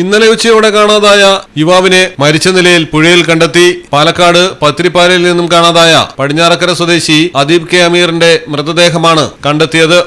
ഇന്നലെ ഉച്ചയോടെ കാണാതായ യുവാവിനെ മരിച്ച നിലയിൽ പുഴയിൽ കണ്ടെത്തി. പാലക്കാട് പത്തിരിപ്പാലയിൽ നിന്നും കാണാതായ പടിഞ്ഞാറക്കര സ്വദേശി അദീബ് കെ അമീറിന്റെ മൃതദേഹമാണ് കണ്ടെത്തിയത്.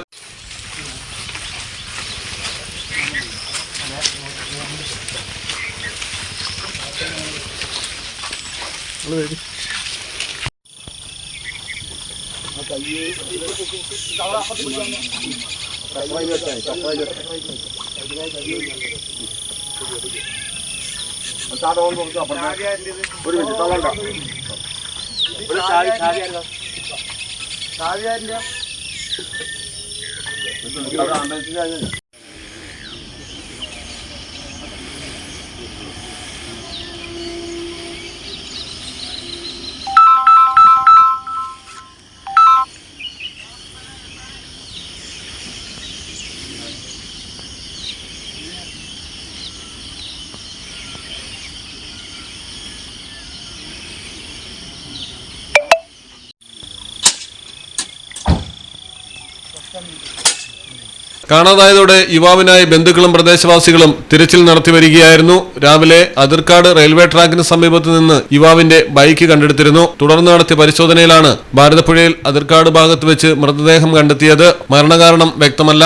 കാണാതായതോടെ യുവാവിനായി ബന്ധുക്കളും പ്രദേശവാസികളും തിരച്ചിൽ നടത്തി വരികയായിരുന്നു. രാവിലെ അതിർക്കാട് റെയിൽവേ ട്രാക്കിന് സമീപത്ത് നിന്ന് യുവാവിന്റെ ബൈക്ക് കണ്ടെടുത്തിരുന്നു. തുടർന്ന് നടത്തിയ പരിശോധനയിലാണ് ഭാരതപ്പുഴയിൽ അതിർക്കാട് ഭാഗത്ത് വെച്ച് മൃതദേഹം കണ്ടെത്തിയത്. മരണകാരണം വ്യക്തമല്ല.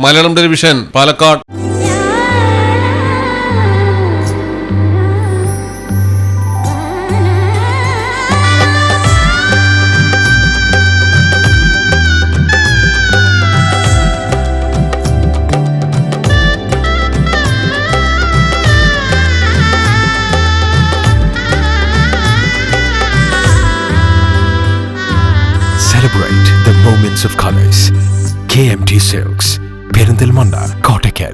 Malayalam television, Palakkad. Celebrate the moments of colors. KMT Silks, Perindalmanda, Kottakkal.